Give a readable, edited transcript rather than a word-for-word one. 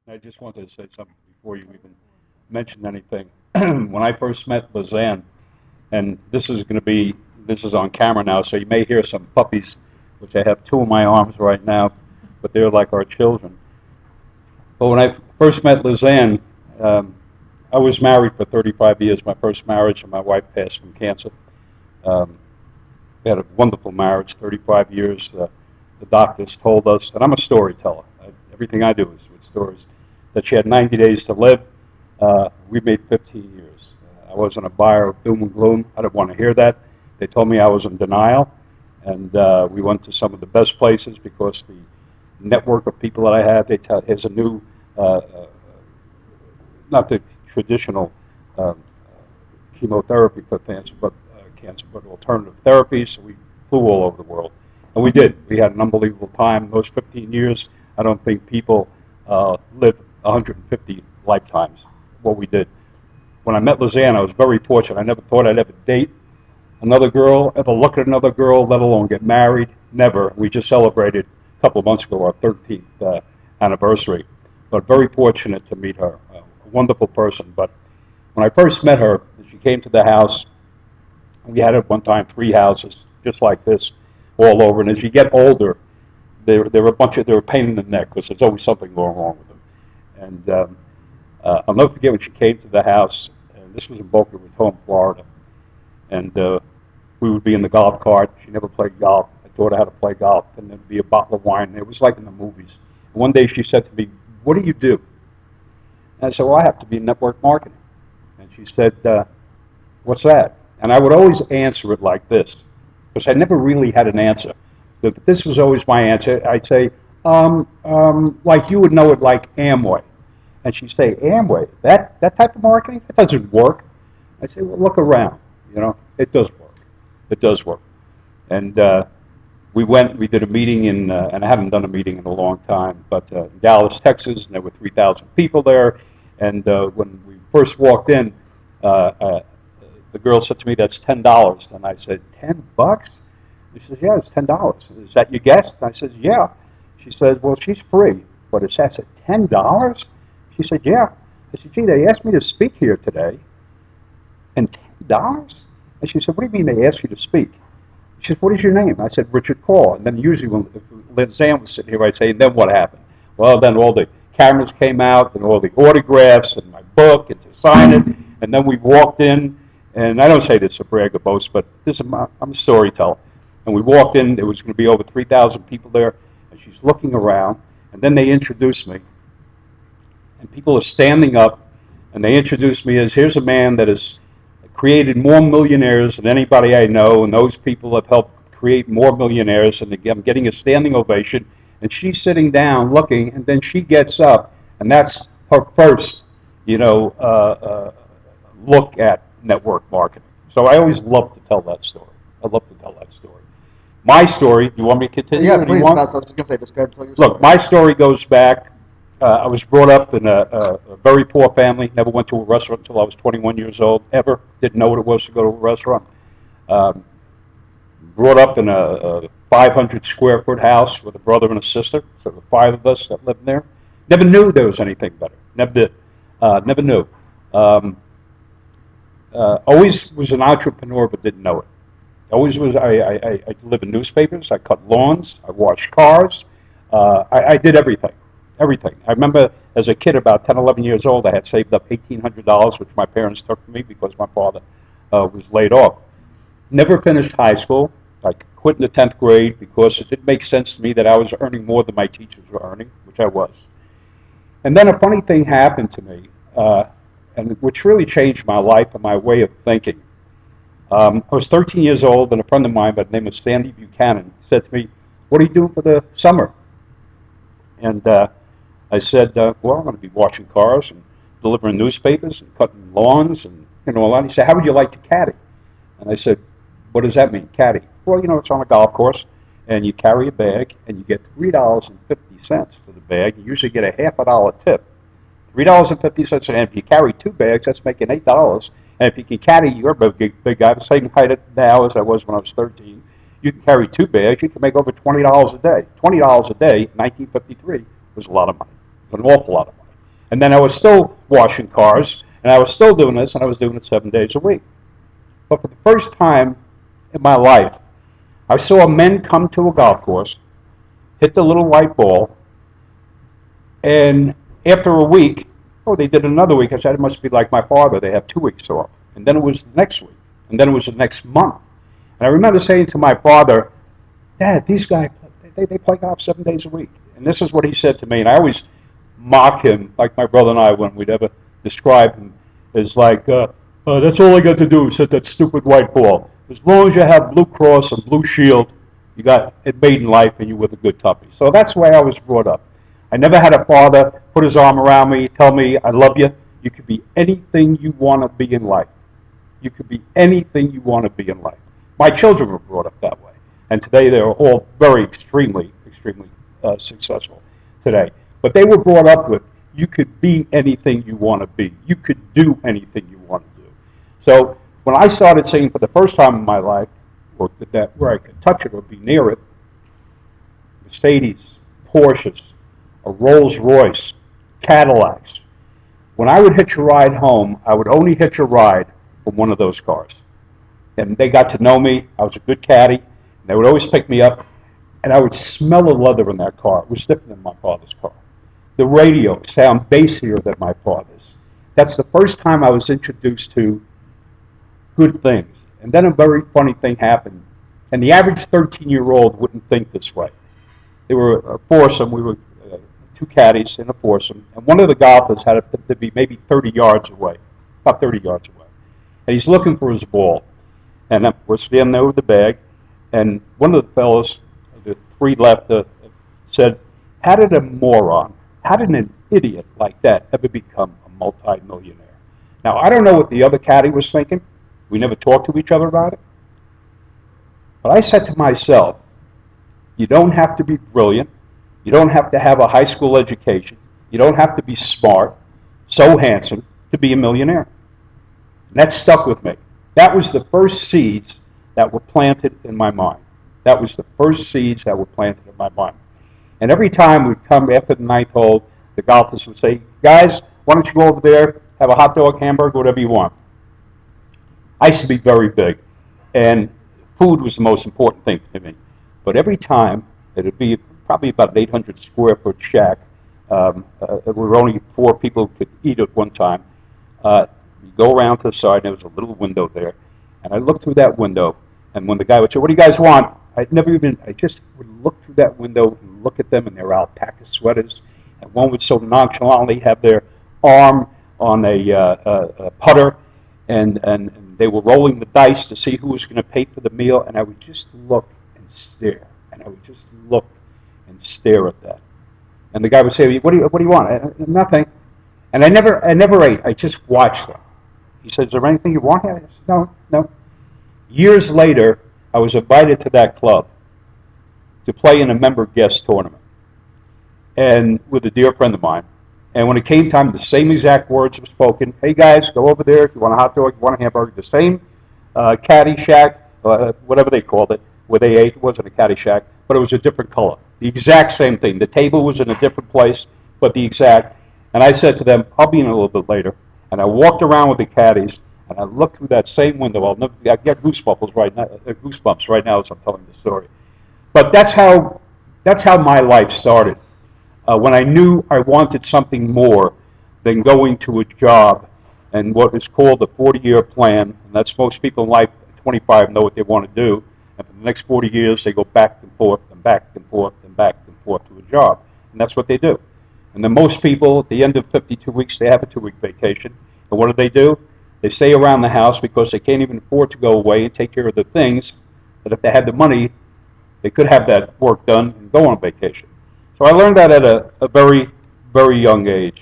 I just wanted to say something before you even mentioned anything. When I first met Lizanne, and this is on camera now, so you may hear some puppies, which I have two in my arms right now, but they're like our children. But when I first met Lizanne, um, I was married for 35 years, my first marriage, and my wife passed from cancer. Um, we had a wonderful marriage, 35 years. The doctors told us, and I'm a storyteller. Everything I do is with stories, that she had 90 days to live. We made 15 years. I wasn't a buyer of doom and gloom. I didn't want to hear that. They told me I was in denial, and we went to some of the best places because the network of people that I had, here's a new, not the traditional uh, chemotherapy for cancer, but alternative therapies. So we flew all over the world, and we did. We had an unbelievable time. Those 15 years, I don't think people live 150 lifetimes. What we did. When I met Lizanne, I was very fortunate. I never thought I'd ever date another girl, ever look at another girl, let alone get married. Never. We just celebrated a couple of months ago our 13th anniversary. But very fortunate to meet her. A wonderful person. But when I first met her, she came to the house. We had at one time 3 houses, just like this, all over. And as you get older, there were a pain in the neck because there's always something going wrong with them. And I'll never forget when she came to the house. And this was in Boca Raton, Florida. And we would be in the golf cart. She never played golf. I taught her how to play golf. And there'd be a bottle of wine. It was like in the movies. And one day she said to me, "What do you do?" And I said, "Well, I have to be in network marketing." And she said, "What's that?" And I would always answer it like this, because I never really had an answer. But this was always my answer. I'd say, like you would know it like Amway. And she'd say, "Amway, that type of marketing, that doesn't work." I'd say, "Well, look around. It does work. It does work." And we did a meeting and I haven't done a meeting in a long time, but in Dallas, Texas, and there were 3,000 people there. And when we first walked in, uh, uh, the girl said to me, "That's $10." And I said, "$10?" She says, "Yeah, it's $10. Is that your guest?" And I said, "Yeah." She said, "Well, she's free, but it's at $10?" She said, "Yeah." I said, "Gee, they asked me to speak here today, and $10?" And she said, "What do you mean they asked you to speak?" She said, "What is your name?" I said, "Richard Kall." And then usually when Lizanne was sitting here, I'd say, "And then what happened?" Well, then all the cameras came out and all the autographs and my book and to sign it. And then we walked in, and I don't say this to brag or boast, but I'm a storyteller. And we walked in, there was going to be over 3,000 people there, and she's looking around. And then they introduced me, and people are standing up, and they introduced me as, "Here's a man that has created more millionaires than anybody I know, and those people have helped create more millionaires," and I'm getting a standing ovation. And she's sitting down looking, and then she gets up, and that's her first, look at network marketing. So I always love to tell that story. I love to tell that story. My story, do you want me to continue? Yeah, Or do you please. want? That's what I was just gonna say. Describe, tell your story. Look, my story goes back. I was brought up in a very poor family. Never went to a restaurant until I was 21 years old. Ever didn't know what it was to go to a restaurant. Um, Brought up in a 500 square foot house with a brother and a sister. So the 5 of us that lived there. Never knew there was anything better. Never did. Never knew. Um, Always was an entrepreneur, but didn't know it. Always was. I delivered newspapers. I cut lawns. I washed cars. I did everything. Everything. I remember as a kid, about 10, 11 years old, I had saved up $1,800, which my parents took from me because my father was laid off. Never finished high school. I quit in the 10th grade because it didn't make sense to me that I was earning more than my teachers were earning, which I was. And then a funny thing happened to me, and which really changed my life and my way of thinking. I was 13 years old, and a friend of mine by the name of Sandy Buchanan said to me, "What are you doing for the summer?" And I said, "Well, I'm going to be washing cars and delivering newspapers and cutting lawns and all that." He said, "How would you like to caddy?" And I said, "What does that mean, caddy?" "Well, it's on a golf course, and you carry a bag, and you get $3.50 for the bag. You usually get a half a dollar tip. $3.50, and if you carry 2 bags, that's making $8. And if you can caddy, you're a big guy, the same height now as I was when I was 13. You can carry 2 bags, you can make over $20 a day. $20 a day, 1953, was a lot of money. It was an awful lot of money. And then I was still washing cars, and I was still doing this, and I was doing it 7 days a week. But for the first time in my life, I saw men come to a golf course, hit the little white ball, and after a week, oh, they did another week. I said, it must be like my father. They have 2 weeks off. And then it was the next week. And then it was the next month. And I remember saying to my father, Dad, these guys, they play golf 7 days a week. And this is what he said to me. And I always mock him, like my brother and I, when we'd ever describe him, as like, that's all I got to do is hit that stupid white ball. As long as you have Blue Cross and Blue Shield, you got it made in life and you're with a good company. So that's the way I was brought up. I never had a father put his arm around me, tell me, I love you. You could be anything you want to be in life. You could be anything you want to be in life. My children were brought up that way. And today they are all very extremely successful today. But they were brought up with, you could be anything you want to be. You could do anything you want to do. So when I started singing for the first time in my life, or that where I could touch it or be near it, Mercedes, Porsches, a Rolls Royce, Cadillacs. When I would hitch a ride home, I would only hitch a ride from one of those cars. And they got to know me. I was a good caddy. And they would always pick me up. And I would smell the leather in that car. It was different than my father's car. The radio sound bassier than my father's. That's the first time I was introduced to good things. And then a very funny thing happened. And the average 13-year-old wouldn't think this way. They were a foursome. We were two caddies in a foursome. And one of the golfers had to be maybe 30 yards away, about 30 yards away. And he's looking for his ball. And we're standing there with the bag. And one of the fellows, the three left, said, how did a moron, how did an idiot like that ever become a multi-millionaire? Now, I don't know what the other caddy was thinking. We never talked to each other about it. But I said to myself, you don't have to be brilliant. You don't have to have a high school education. You don't have to be smart, so handsome, to be a millionaire. And that stuck with me. That was the first seeds that were planted in my mind. That was the first seeds that were planted in my mind. And every time we'd come after the ninth hole, the golfers would say, guys, why don't you go over there, have a hot dog, hamburger, whatever you want. I used to be very big, and food was the most important thing to me. But every time, it would be probably about an 800 square foot shack. There were only 4 people who could eat at one time. You go around to the side, and there was a little window there. And I looked through that window, and when the guy would say, what do you guys want? I just would look through that window and look at them in their alpaca sweaters. And one would so nonchalantly have their arm on a putter, and they were rolling the dice to see who was going to pay for the meal. And I would just look and stare, and I would just look and stare at that. And the guy would say, what do you want? Nothing. And I never ate. I just watched them. He said, is there anything you want here? I said, no. Years later, I was invited to that club to play in a member guest tournament, and with a dear friend of mine. And when it came time, the same exact words were spoken. Hey guys, go over there. If you want a hot dog, you want a hamburger, the same caddy shack, whatever they called it, where they ate. It wasn't a caddy shack, but it was a different color. The exact same thing. The table was in a different place, but the exact. And I said to them, I'll be in a little bit later. And I walked around with the caddies, and I looked through that same window. I get goosebumps right now as I'm telling the story. But that's how my life started. When I knew I wanted something more than going to a job and what is called a 40-year plan. And that's most people in life at 25 know what they want to do. And for the next 40 years, they go back and forth and back and forth and back and forth to a job. And that's what they do. And then most people, at the end of 52 weeks, they have a 2-week vacation. And what do? They stay around the house because they can't even afford to go away and take care of the things that if they had the money, they could have that work done and go on vacation. So I learned that at a very, very young age.